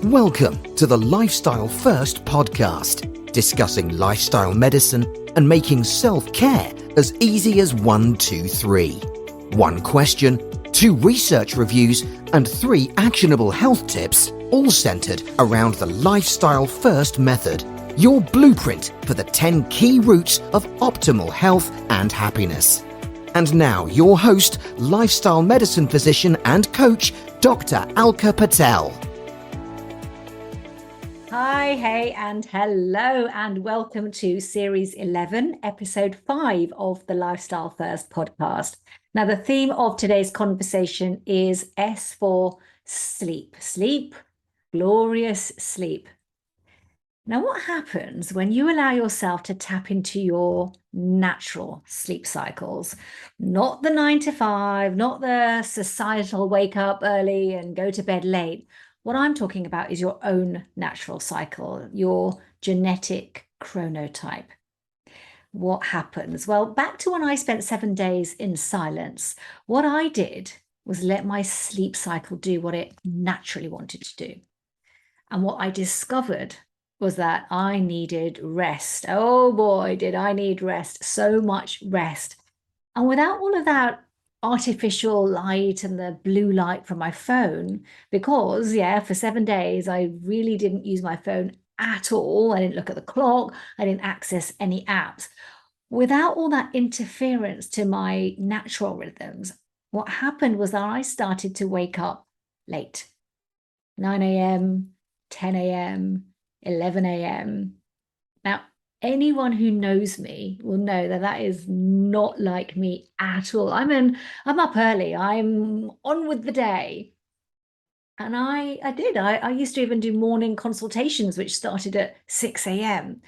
Welcome to the Lifestyle First podcast, discussing lifestyle medicine and making self-care as easy as 1, 2, 3. 1 question, 2 research reviews, and 3 actionable health tips, all centered around the Lifestyle First method, your blueprint for the 10 key routes of optimal health and happiness. And now your host, lifestyle medicine physician and coach, Dr. Alka Patel. Hi, hey, and hello, and welcome to Series 11, Episode 5 of the Lifestyle First podcast. Now, the theme of today's conversation is S for sleep. Sleep, glorious sleep. Now, what happens when you allow yourself to tap into your natural sleep cycles? Not the 9 to 5, not the societal wake up early and go to bed late. What I'm talking about is your own natural cycle, your genetic chronotype. What happens? Well, back to when I spent 7 days in silence, what I did was let my sleep cycle do what it naturally wanted to do. And what I discovered was that I needed rest. Oh boy, did I need rest, so much rest. And without all of that artificial light and the blue light from my phone, because for 7 days I really didn't use my phone at all. I didn't look at the clock, I didn't access any apps. Without all that interference to my natural rhythms, what happened was that I started to wake up late. 9 a.m., 10 a.m., 11 a.m. Now, anyone who knows me will know that that is not like me at all. I'm up early. I'm on with the day. And I used to even do morning consultations, which started at 6 a.m.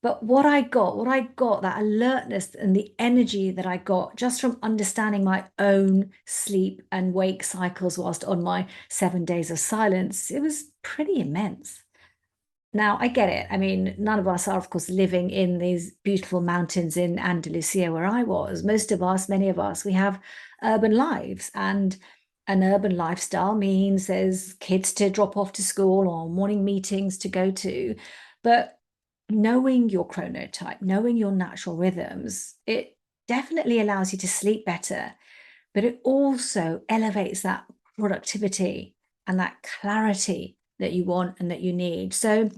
But what I got, that alertness and the energy that I got just from understanding my own sleep and wake cycles whilst on my 7 days of silence, it was pretty immense. Now, I get it. I mean, none of us are, of course, living in these beautiful mountains in Andalusia where I was. Many of us, we have urban lives, and an urban lifestyle means there's kids to drop off to school or morning meetings to go to. But knowing your chronotype, knowing your natural rhythms, it definitely allows you to sleep better, but it also elevates that productivity and that clarity that you want and that you need. So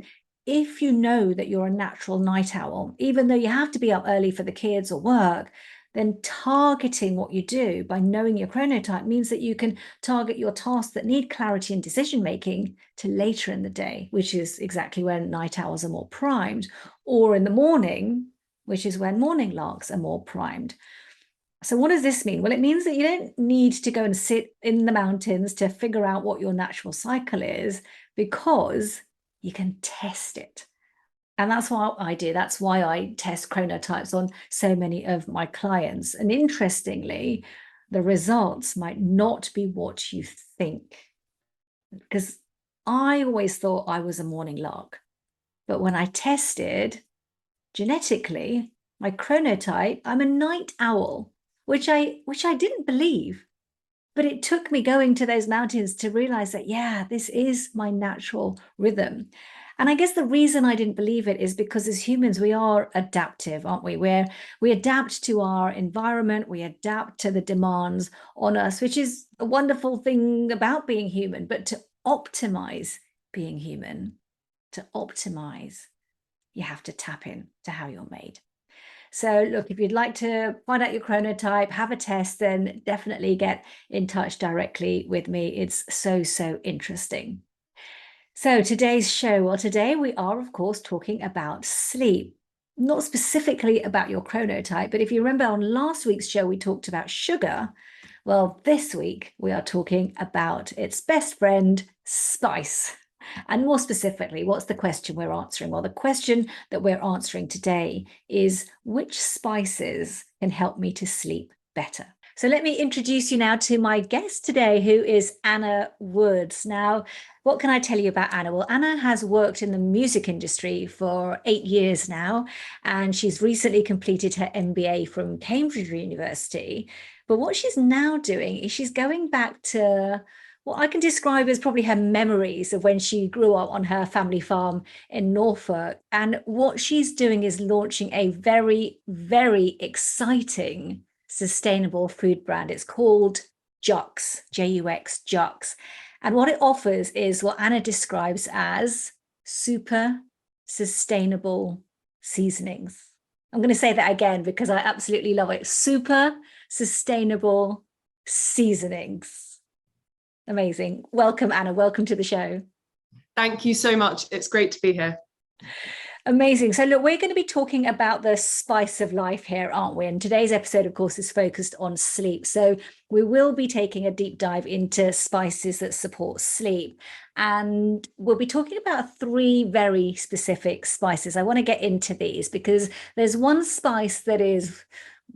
if you know that you're a natural night owl, even though you have to be up early for the kids or work, then targeting what you do by knowing your chronotype means that you can target your tasks that need clarity and decision making to later in the day, which is exactly when night owls are more primed, or in the morning, which is when morning larks are more primed. So what does this mean? Well, it means that you don't need to go and sit in the mountains to figure out what your natural cycle is, because you can test it. And that's what I do. That's why I test chronotypes on so many of my clients. And interestingly, the results might not be what you think, because I always thought I was a morning lark. But when I tested genetically, my chronotype, I'm a night owl, which I didn't believe. But it took me going to those mountains to realize that, this is my natural rhythm. And I guess the reason I didn't believe it is because as humans, we are adaptive, aren't we? We adapt to our environment, we adapt to the demands on us, which is a wonderful thing about being human. But to optimize being human, you have to tap in to how you're made. So look, if you'd like to find out your chronotype, have a test, then definitely get in touch directly with me. It's so interesting. So today's show, well, today we are, of course, talking about sleep, not specifically about your chronotype, but if you remember on last week's show, we talked about sugar. Well, this week we are talking about its best friend, spice. And more specifically, what's the question we're answering? Well, the question that we're answering today is, which spices can help me to sleep better? So let me introduce you now to my guest today, who is Anna Woods. Now, what can I tell you about Anna? Well, Anna has worked in the music industry for 8 years now, and she's recently completed her MBA from Cambridge University. But what she's now doing is she's going back to what I can describe as probably her memories of when she grew up on her family farm in Norfolk. And what she's doing is launching a very, very exciting sustainable food brand. It's called Jux, Jux, Jux. And what it offers is what Anna describes as super sustainable seasonings. I'm going to say that again because I absolutely love it. Super sustainable seasonings. Amazing. Welcome, Anna. Welcome to the show. Thank you so much. It's great to be here. Amazing. So look, we're going to be talking about the spice of life here, aren't we? And today's episode, of course, is focused on sleep. So we will be taking a deep dive into spices that support sleep. And we'll be talking about 3 very specific spices. I want to get into these because there's one spice that is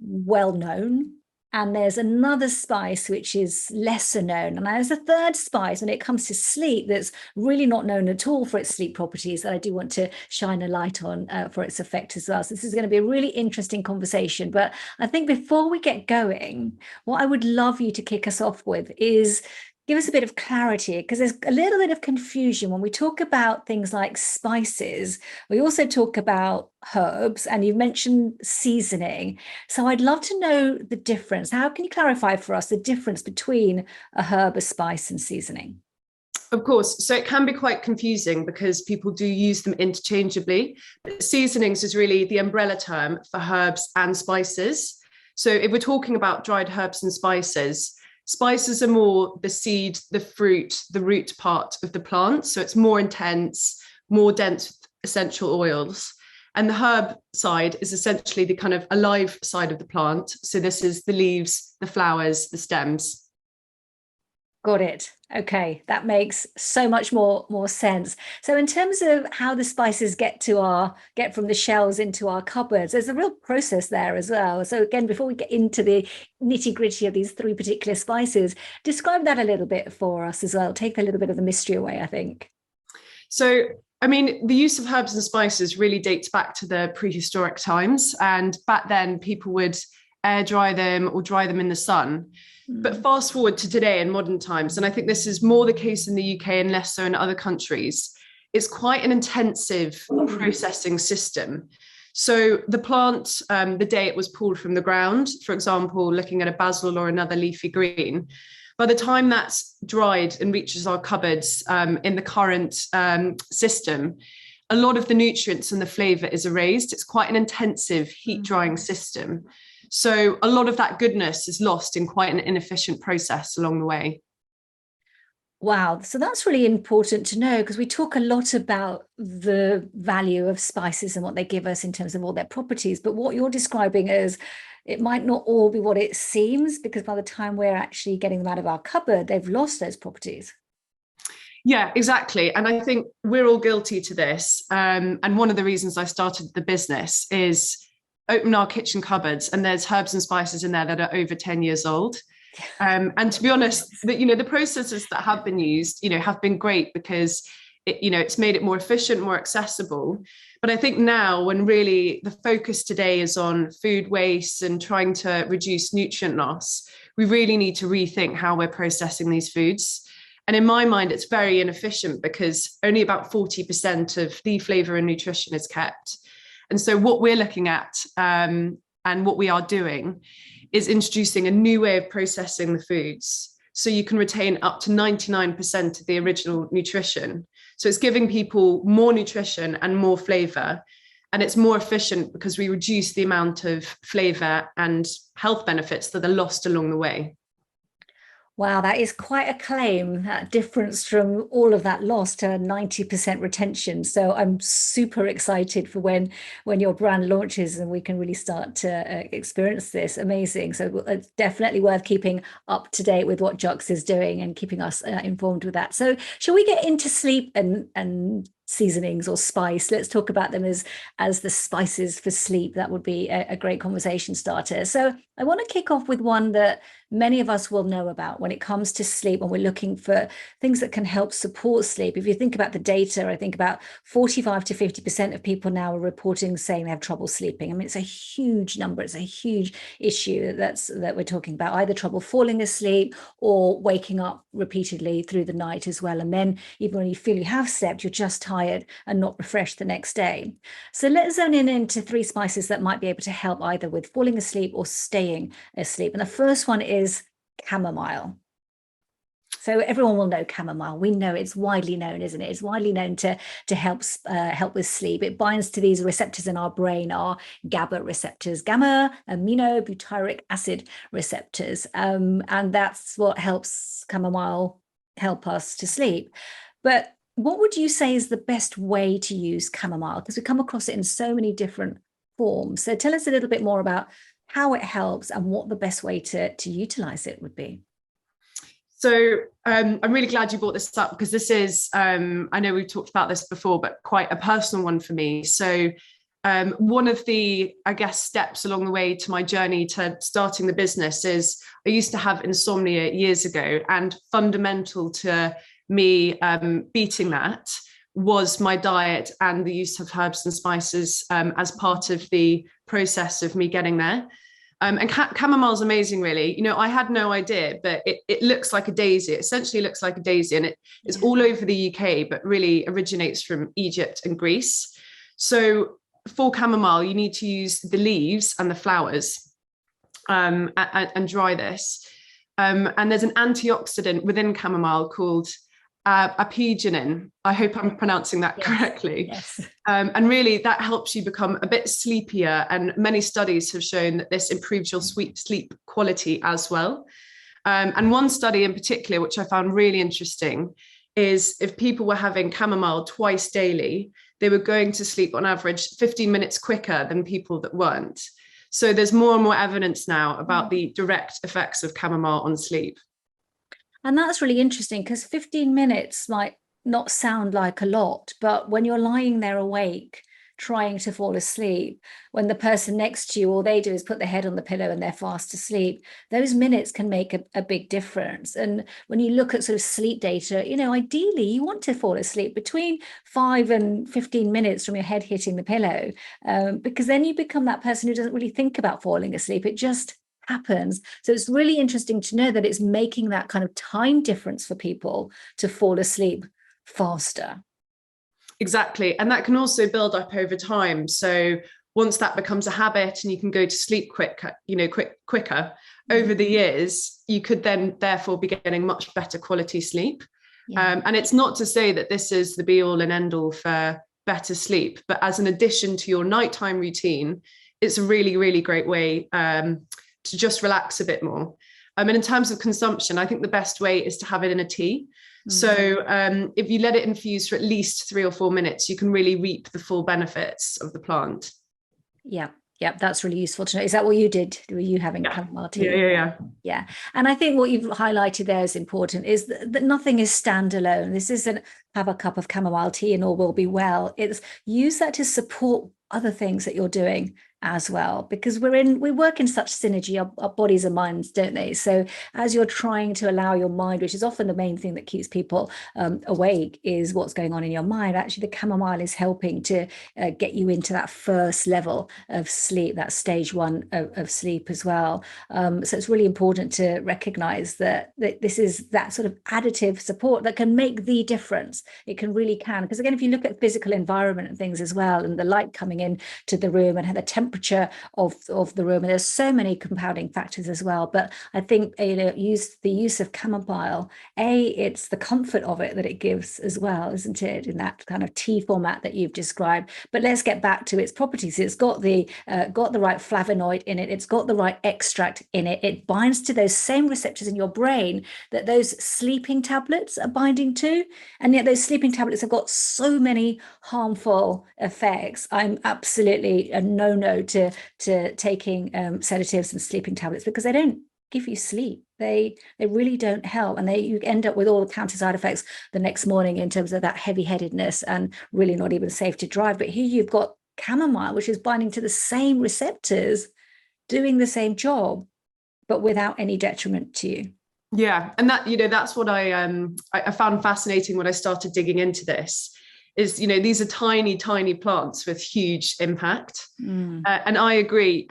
well known, and there's another spice which is lesser known. And there's a third spice when it comes to sleep that's really not known at all for its sleep properties that I do want to shine a light on for its effect as well. So this is going to be a really interesting conversation. But I think before we get going, what I would love you to kick us off with is give us a bit of clarity, because there's a little bit of confusion when we talk about things like spices. We also talk about herbs, and you mentioned seasoning. So I'd love to know the difference. How can you clarify for us the difference between a herb, a spice, and seasoning? Of course. So it can be quite confusing because people do use them interchangeably. But seasonings is really the umbrella term for herbs and spices. So if we're talking about dried herbs and spices are more the seed, the fruit, the root part of the plant. So it's more intense, more dense with essential oils. And the herb side is essentially the kind of alive side of the plant. So this is the leaves, the flowers, the stems. Got it. Okay, that makes so much more sense. So in terms of how the spices get from the shelves into our cupboards, there's a real process there as well. So again, before we get into the nitty-gritty of these 3 particular spices, describe that a little bit for us as well. Take a little bit of the mystery away, I think. So, I mean, the use of herbs and spices really dates back to the prehistoric times. And back then, people would air dry them or dry them in the sun. But fast forward to today in modern times, and I think this is more the case in the UK and less so in other countries, it's quite an intensive processing system. So the plant, the day it was pulled from the ground, for example, looking at a basil or another leafy green, by the time that's dried and reaches our cupboards in the current system, a lot of the nutrients and the flavour is erased. It's quite an intensive heat drying system. So a lot of that goodness is lost in quite an inefficient process along the way. Wow. So that's really important to know, because we talk a lot about the value of spices and what they give us in terms of all their properties. But what you're describing is it might not all be what it seems, because by the time we're actually getting them out of our cupboard, they've lost those properties. Yeah, exactly. And I think we're all guilty to this. And one of the reasons I started the business is open our kitchen cupboards and there's herbs and spices in there that are over 10 years old. And to be honest, the processes that have been used, have been great because it's made it more efficient, more accessible. But I think now, when really the focus today is on food waste and trying to reduce nutrient loss, we really need to rethink how we're processing these foods. And in my mind, it's very inefficient because only about 40% of the flavour and nutrition is kept. And so what we're looking at and what we are doing is introducing a new way of processing the foods. So you can retain up to 99% of the original nutrition. So it's giving people more nutrition and more flavour. And it's more efficient because we reduce the amount of flavour and health benefits that are lost along the way. Wow, that is quite a claim, that difference from all of that loss to 90% retention. So I'm super excited for when your brand launches and we can really start to experience this. Amazing. So it's definitely worth keeping up to date with what Jux is doing and keeping us informed with that. So shall we get into sleep and seasonings or spice. Let's talk about them as the spices for sleep. That would be a great conversation starter. So I want to kick off with one that many of us will know about when it comes to sleep, when we're looking for things that can help support sleep. If you think about the data, I think about 45 to 50% of people now are reporting saying they have trouble sleeping. I mean, it's a huge number. It's a huge issue that we're talking about, either trouble falling asleep or waking up repeatedly through the night as well. And then even when you feel you have slept, you're just tired and not refreshed the next day. So let's zone in into 3 spices that might be able to help either with falling asleep or staying asleep. And the first one is chamomile. So everyone will know chamomile. We know it's widely known, isn't it? It's widely known to help with sleep. It binds to these receptors in our brain, our GABA receptors, gamma aminobutyric acid receptors, and that's what helps chamomile help us to sleep. But what would you say is the best way to use chamomile? Because we come across it in so many different forms. So tell us a little bit more about how it helps and what the best way to utilize it would be. So I'm really glad you brought this up, because this is, I know we've talked about this before, but quite a personal one for me. So one of the, I guess, steps along the way to my journey to starting the business is I used to have insomnia years ago, and fundamental to me beating that was my diet and the use of herbs and spices as part of the process of me getting there. And chamomile is amazing, really. You know, I had no idea, but it looks like a daisy. It essentially looks like a daisy, and it is all over the UK, but really originates from Egypt and Greece. So for chamomile, you need to use the leaves and the flowers and dry this. And there's an antioxidant within chamomile called apigenin. I hope I'm pronouncing that correctly. Yes. And really that helps you become a bit sleepier, and many studies have shown that this improves your sleep quality as well. And one study in particular, which I found really interesting, is if people were having chamomile twice daily, they were going to sleep on average 15 minutes quicker than people that weren't. So there's more and more evidence now about the direct effects of chamomile on sleep. And that's really interesting, because 15 minutes might not sound like a lot, but when you're lying there awake, trying to fall asleep, when the person next to you, all they do is put their head on the pillow and they're fast asleep, those minutes can make a big difference. And when you look at sort of sleep data, you know, ideally you want to fall asleep between 5 and 15 minutes from your head hitting the pillow, because then you become that person who doesn't really think about falling asleep. It just happens. So it's really interesting to know that it's making that kind of time difference for people to fall asleep faster. Exactly. And that can also build up over time. So once that becomes a habit and you can go to sleep quicker over the years, you could then therefore be getting much better quality sleep. Yeah. And it's not to say that this is the be all and end all for better sleep, but as an addition to your nighttime routine, it's a really, really great way to just relax a bit more. And in terms of consumption, I think the best way is to have it in a tea. So if you let it infuse for at least 3 or 4 minutes, you can really reap the full benefits of the plant. Yeah, that's really useful to know. Is that what you did? Were you having chamomile tea? Yeah. And I think what you've highlighted there is important, is that nothing is standalone. This isn't have a cup of chamomile tea and all will be well. It's use that to support other things that you're doing as well, because we work in such synergy, our bodies and minds, don't they? So as you're trying to allow your mind, which is often the main thing that keeps people awake, is what's going on in your mind, actually the chamomile is helping to get you into that first level of sleep, that stage 1 of sleep as well. So it's really important to recognize that this is that sort of additive support that can make the difference. It really can, because again, if you look at physical environment and things as well, and the light coming in to the room and how the temperature of the room, and there's so many compounding factors as well. But I think the use of chamomile, it's the comfort of it that it gives as well, isn't it, in that kind of tea format that you've described. But let's get back to its properties. It's got the right flavonoid in it, it's got the right extract in it, it binds to those same receptors in your brain that those sleeping tablets are binding to, and yet those sleeping tablets have got so many harmful effects. I'm absolutely a no-no to taking sedatives and sleeping tablets, because they don't give you sleep. They really don't help, and you end up with all the counter side effects the next morning in terms of that heavy-headedness and really not even safe to drive. But here you've got chamomile, which is binding to the same receptors, doing the same job, but without any detriment to you. Yeah, and that, that's what I found fascinating when I started digging into this. Is, these are tiny, tiny plants with huge impact. And I agree.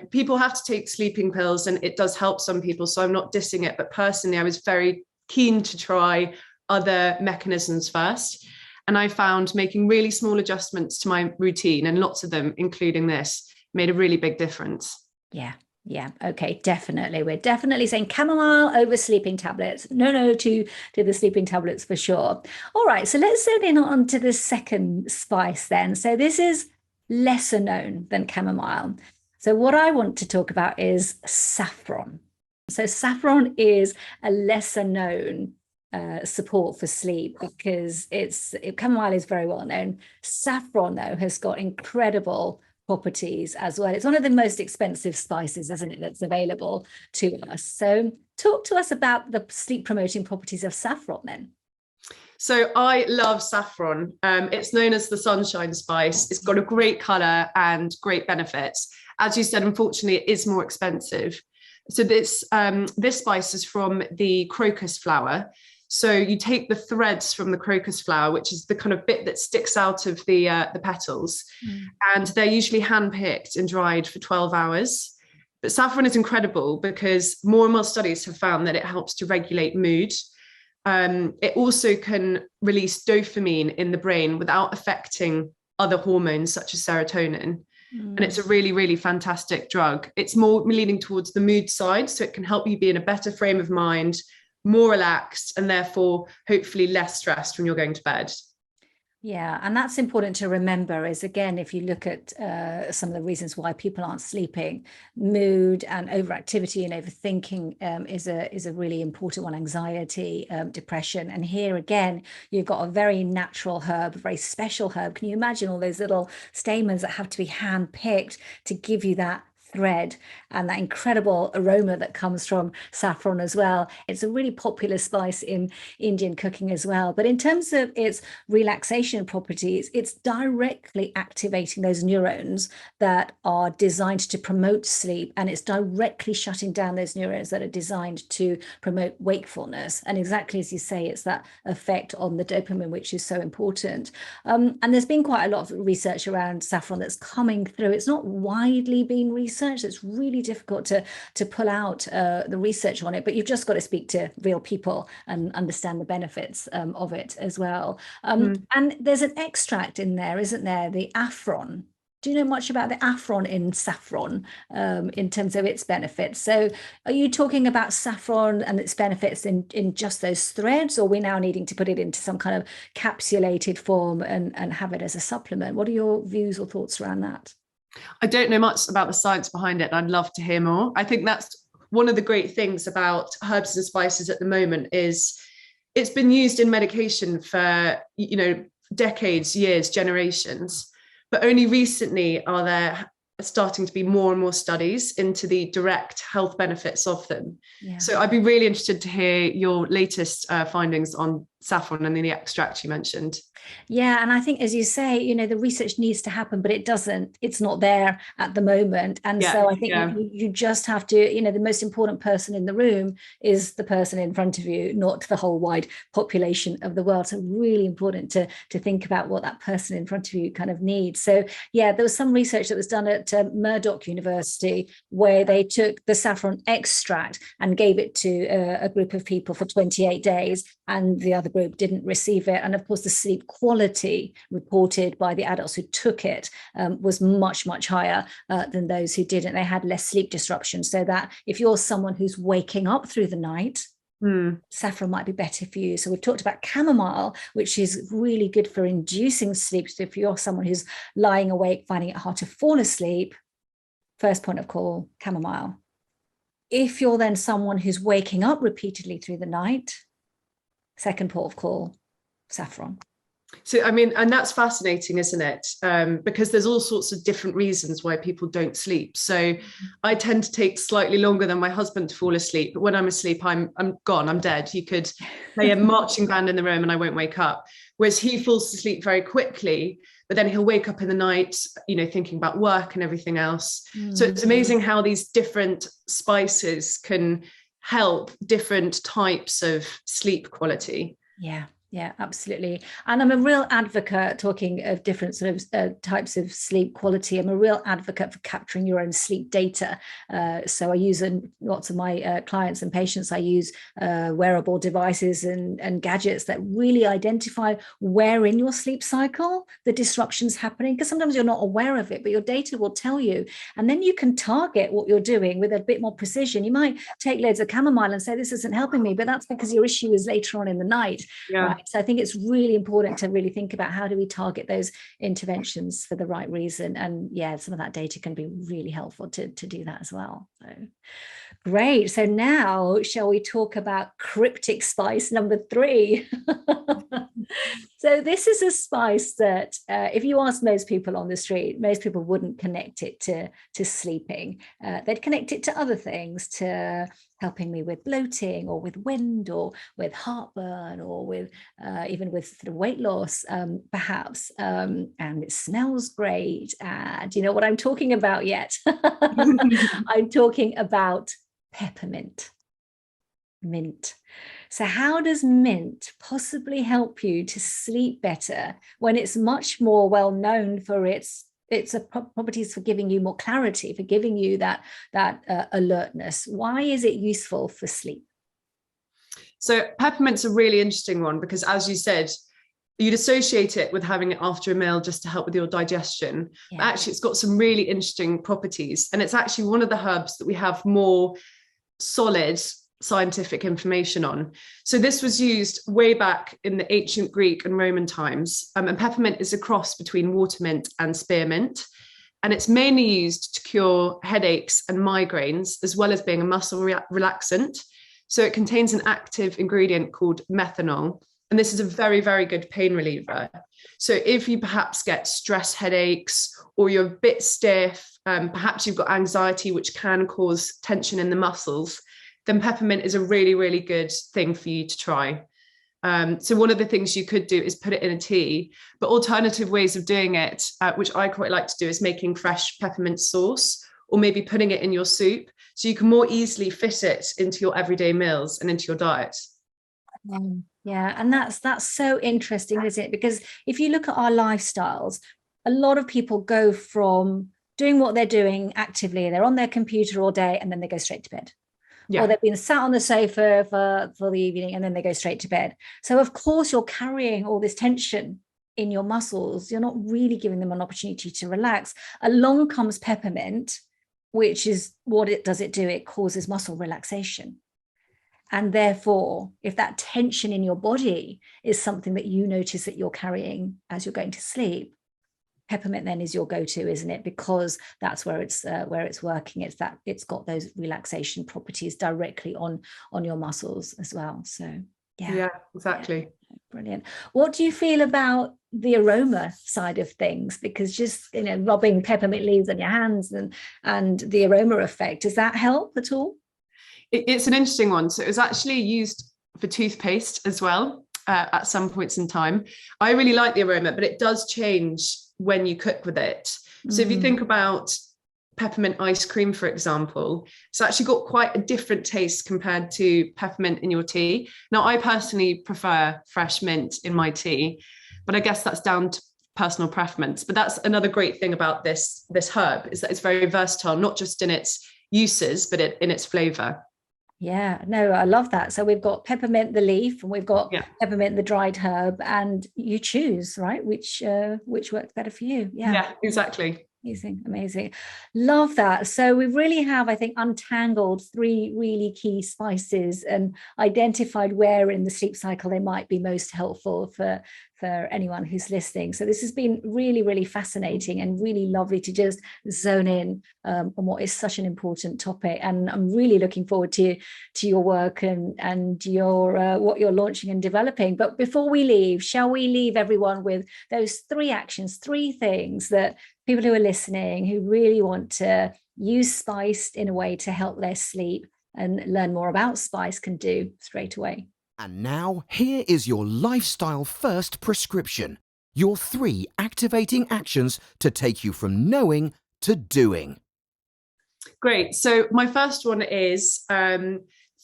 People have to take sleeping pills, and it does help some people. So I'm not dissing it. But personally, I was very keen to try other mechanisms first. And I found making really small adjustments to my routine, and lots of them, including this, made a really big difference. Yeah. Okay. Definitely. We're definitely saying chamomile over sleeping tablets. No to the sleeping tablets for sure. All right. So let's zone in on to the second spice then. So this is lesser known than chamomile. So what I want to talk about is saffron. So saffron is a lesser known support for sleep, because chamomile is very well known. Saffron, though, has got incredible properties as well. It's one of the most expensive spices, isn't it, that's available to us. So talk to us about the sleep promoting properties of saffron then. So I love saffron. It's known as the sunshine spice. It's got a great color and great benefits. As you said, unfortunately, it is more expensive. So this spice is from the crocus flower. So you take the threads from the crocus flower, which is the kind of bit that sticks out of the petals, and they're usually hand-picked and dried for 12 hours. But saffron is incredible because more and more studies have found that it helps to regulate mood. It also can release dopamine in the brain without affecting other hormones such as serotonin. And it's a really, really fantastic drug. It's more leaning towards the mood side, so it can help you be in a better frame of mind, more relaxed, and therefore hopefully less stressed when you're going to bed. Yeah, and that's important to remember, is again, if you look at some of the reasons why people aren't sleeping, mood and overactivity and overthinking is a really important one. Anxiety, depression. And here again, you've got a very natural herb, a very special herb. Can you imagine all those little stamens that have to be hand picked to give you that thread and that incredible aroma that comes from saffron as well? It's a really popular spice in Indian cooking as well. But in terms of its relaxation properties, it's directly activating those neurons that are designed to promote sleep, and it's directly shutting down those neurons that are designed to promote wakefulness. And exactly as you say, it's that effect on the dopamine, which is so important. And there's been quite a lot of research around saffron that's coming through. It's not widely being researched. It's really difficult to pull out the research on it, but you've just got to speak to real people and understand the benefits of it as well. And there's an extract in there, isn't there? The Saffron. Do you know much about the Saffron in saffron in terms of its benefits? So are you talking about saffron and its benefits in just those threads, or are we now needing to put it into some kind of capsulated form and have it as a supplement? What are your views or thoughts around that? I don't know much about the science behind it, and I'd love to hear more. I think that's one of the great things about herbs and spices at the moment is it's been used in medication for, decades, years, generations, but only recently are there starting to be more and more studies into the direct health benefits of them. Yeah. So I'd be really interested to hear your latest findings on saffron and the extract you mentioned. Yeah, and I think, as you say, the research needs to happen, but it's not there at the moment. And so I think you just have to, the most important person in the room is the person in front of you, not the whole wide population of the world. So really important to think about what that person in front of you kind of needs. So yeah, there was some research that was done at Murdoch University where they took the saffron extract and gave it to a group of people for 28 days, and the other group didn't receive it. And of course, the sleep quality reported by the adults who took it was much, much higher than those who didn't. They had less sleep disruption. So that if you're someone who's waking up through the night, saffron might be better for you. So we've talked about chamomile, which is really good for inducing sleep. So if you're someone who's lying awake, finding it hard to fall asleep, first point of call, chamomile. If you're then someone who's waking up repeatedly through the night, second port of call, saffron. So, I mean, and that's fascinating, isn't it? Because there's all sorts of different reasons why people don't sleep. So I tend to take slightly longer than my husband to fall asleep. But when I'm asleep, I'm gone, I'm dead. You could play a marching band in the room and I won't wake up. Whereas he falls asleep very quickly, but then he'll wake up in the night, thinking about work and everything else. So it's amazing how these different spices can help different types of sleep quality. Yeah, absolutely. And I'm a real advocate, talking of different sort of types of sleep quality. I'm a real advocate for capturing your own sleep data. So I use lots of my clients and patients, I use wearable devices and gadgets that really identify where in your sleep cycle the disruption's happening, because sometimes you're not aware of it, but your data will tell you. And then you can target what you're doing with a bit more precision. You might take loads of chamomile and say, this isn't helping me, but that's because your issue is later on in the night. Yeah. Right? So I think it's really important to really think about how do we target those interventions for the right reason. And yeah, some of that data can be really helpful to do that as well. So great. So now shall we talk about cryptic spice number 3? So this is a spice that if you ask most people on the street, most people wouldn't connect it to sleeping. They'd connect it to other things, to helping me with bloating or with wind or with heartburn or with even with sort of weight loss, perhaps. And it smells great. And do you know what I'm talking about yet? I'm talking about peppermint. Mint. So how does mint possibly help you to sleep better when it's much more well known for its properties for giving you more clarity, for giving you that alertness? Why is it useful for sleep? So peppermint's a really interesting one because, as you said, you'd associate it with having it after a meal just to help with your digestion. Yeah. But actually, it's got some really interesting properties. And it's actually one of the herbs that we have more solid scientific information on. So this was used way back in the ancient Greek and Roman times. And peppermint is a cross between watermint and spearmint. And it's mainly used to cure headaches and migraines, as well as being a muscle relaxant. So it contains an active ingredient called methanol. And this is a very, very good pain reliever. So if you perhaps get stress headaches or you're a bit stiff, perhaps you've got anxiety, which can cause tension in the muscles, then peppermint is a really, really good thing for you to try. So one of the things you could do is put it in a tea, but alternative ways of doing it, which I quite like to do, is making fresh peppermint sauce or maybe putting it in your soup so you can more easily fit it into your everyday meals and into your diet. Yeah, and that's so interesting, isn't it? Because if you look at our lifestyles, a lot of people go from doing what they're doing actively, they're on their computer all day, and then they go straight to bed. Yeah. Or they've been sat on the sofa for the evening and then they go straight to bed. So of course you're carrying all this tension in your muscles. You're not really giving them an opportunity to relax. Along comes peppermint, which is what it does. It causes muscle relaxation. And therefore, if that tension in your body is something that you notice that you're carrying as you're going to sleep, peppermint then is your go-to, isn't it? Because that's where it's working. It's that it's got those relaxation properties directly on your muscles as well. So yeah, exactly. Yeah, brilliant. What do you feel about the aroma side of things? Because just rubbing peppermint leaves on your hands and the aroma effect, does that help at all? It's an interesting one. So it was actually used for toothpaste as well at some points in time. I really like the aroma, but it does change when you cook with it. So if you think about peppermint ice cream, for example, it's actually got quite a different taste compared to peppermint in your tea. Now, I personally prefer fresh mint in my tea, but I guess that's down to personal preference. But that's another great thing about this herb, is that it's very versatile, not just in its uses, but in its flavor. Yeah, no, I love that. So we've got peppermint, the leaf, and we've got peppermint, the dried herb, and you choose, right, which works better for you. Yeah, exactly. Amazing. Love that. So we really have, I think, untangled 3 really key spices and identified where in the sleep cycle they might be most helpful for for anyone who's listening. So this has been really, really fascinating and really lovely to just zone in on what is such an important topic. And I'm really looking forward to your work and your what you're launching and developing. But before we leave, shall we leave everyone with those 3 actions, 3 things that people who are listening, who really want to use spice in a way to help their sleep and learn more about spice, can do straight away? And now, here is your lifestyle first prescription. Your 3 activating actions to take you from knowing to doing. Great. So my first one is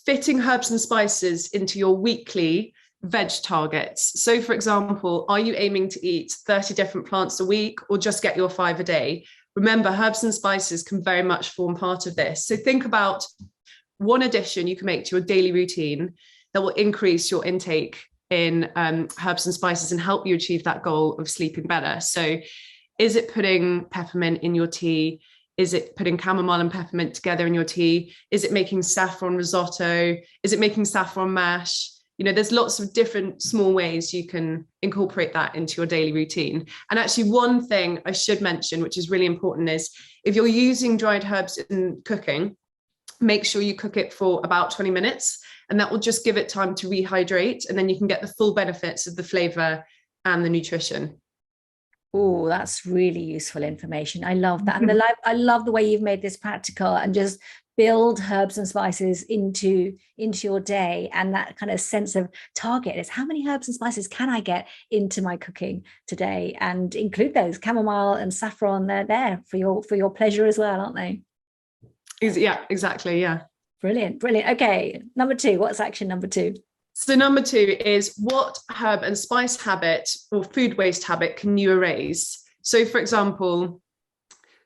fitting herbs and spices into your weekly veg targets. So for example, are you aiming to eat 30 different plants a week or just get your 5 a day? Remember, herbs and spices can very much form part of this. So think about one addition you can make to your daily routine that will increase your intake in herbs and spices and help you achieve that goal of sleeping better. So is it putting peppermint in your tea? Is it putting chamomile and peppermint together in your tea? Is it making saffron risotto? Is it making saffron mash? You know, there's lots of different small ways you can incorporate that into your daily routine. And actually, one thing I should mention, which is really important, is if you're using dried herbs in cooking, make sure you cook it for about 20 minutes, and that will just give it time to rehydrate, and then you can get the full benefits of the flavor and the nutrition. Oh, that's really useful information. I love that. And I love the way you've made this practical and just build herbs and spices into your day, and that kind of sense of target is how many herbs and spices can I get into my cooking today, and include those chamomile and saffron. They're there for your pleasure as well, aren't they? Yeah, exactly. Yeah. Brilliant. Okay, number 2. What's action number 2? So number 2 is, what herb and spice habit or food waste habit can you erase? So for example,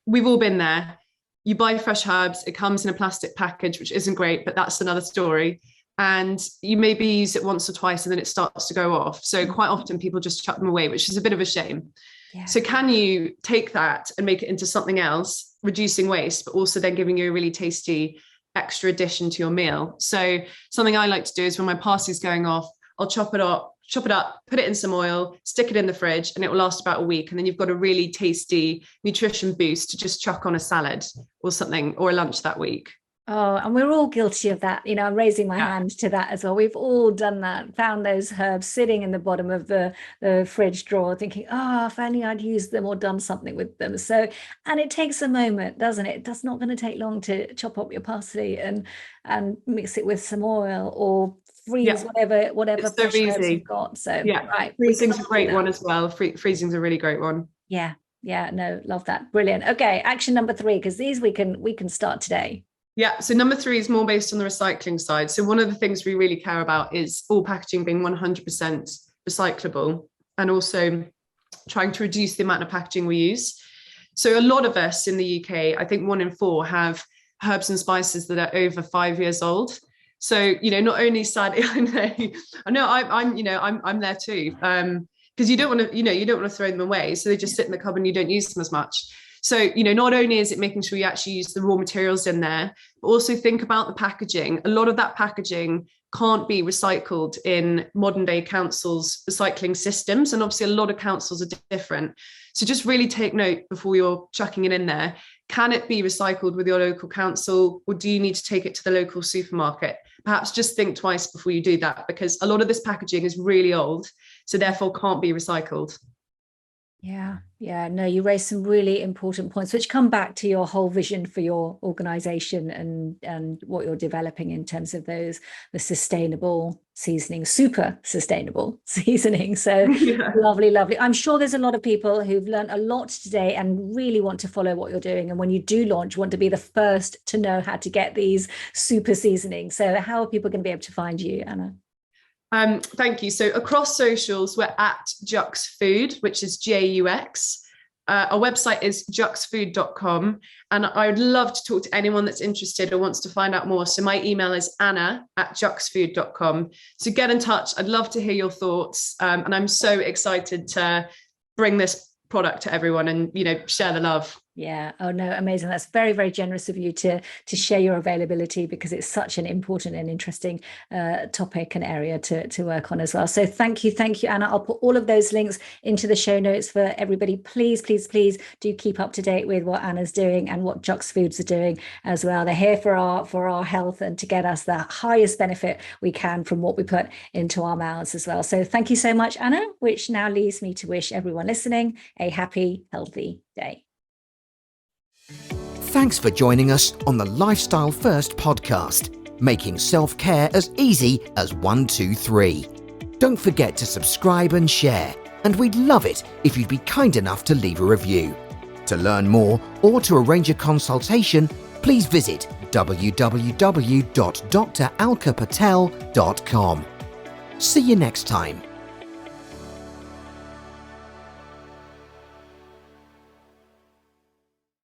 we've all been there. You buy fresh herbs, it comes in a plastic package, which isn't great, but that's another story. And you maybe use it once or twice and then it starts to go off. So quite often people just chuck them away, which is a bit of a shame. Yeah. So can you take that and make it into something else, reducing waste, but also then giving you a really tasty extra addition to your meal? So something I like to do is when my parsley's going off, I'll chop it up, put it in some oil, stick it in the fridge, and it will last about a week. And then you've got a really tasty nutrition boost to just chuck on a salad or something, or a lunch that week. Oh, and we're all guilty of that. You know, I'm raising my hand to that as well. We've all done that, found those herbs sitting in the bottom of the fridge drawer thinking, oh, if only I'd used them or done something with them. So, and it takes a moment, doesn't it? It's not going to take long to chop up your parsley and mix it with some oil or freeze whatever fresh herbs you've got. So, right. Freezing's a great one as well. Freezing's a really great one. Yeah. No, love that. Brilliant. Okay. Action number 3, because these we can start today. Yeah, so number 3 is more based on the recycling side. So one of the things we really care about is all packaging being 100% recyclable, and also trying to reduce the amount of packaging we use. So a lot of us in the UK, I think 1 in 4, have herbs and spices that are over 5 years old. So, you know, not only sadly, I'm there too, because you don't want to throw them away. So they just sit in the cupboard and you don't use them as much. So, you know, not only is it making sure you actually use the raw materials in there, but also think about the packaging. A lot of that packaging can't be recycled in modern day councils' recycling systems. And obviously a lot of councils are different. So just really take note before you're chucking it in there. Can it be recycled with your local council, or do you need to take it to the local supermarket? Perhaps just think twice before you do that, because a lot of this packaging is really old, so therefore can't be recycled. Yeah, no, you raised some really important points, which come back to your whole vision for your organization and what you're developing in terms of the sustainable seasoning, super sustainable seasoning. So lovely. I'm sure there's a lot of people who've learned a lot today and really want to follow what you're doing. And when you do launch, want to be the first to know how to get these super seasonings. So how are people going to be able to find you, Anna? Thank you. So across socials, we're at Jux Food, which is JUX. Our website is juxfood.com. And I would love to talk to anyone that's interested or wants to find out more. So my email is anna@juxfood.com. So get in touch. I'd love to hear your thoughts. And I'm so excited to bring this product to everyone and, you know, share the love. Yeah. Oh no, amazing. That's very, very generous of you to share your availability, because it's such an important and interesting topic and area to work on as well. So thank you, Anna. I'll put all of those links into the show notes for everybody. Please do keep up to date with what Anna's doing and what Jux Foods are doing as well. They're here for our health and to get us the highest benefit we can from what we put into our mouths as well. So thank you so much, Anna, which now leaves me to wish everyone listening a happy, healthy day. Thanks for joining us on the Lifestyle First podcast, making self-care as easy as 1, 2, 3. Don't forget to subscribe and share, and we'd love it if you'd be kind enough to leave a review. To learn more or to arrange a consultation, please visit www.dralkapatel.com. See you next time.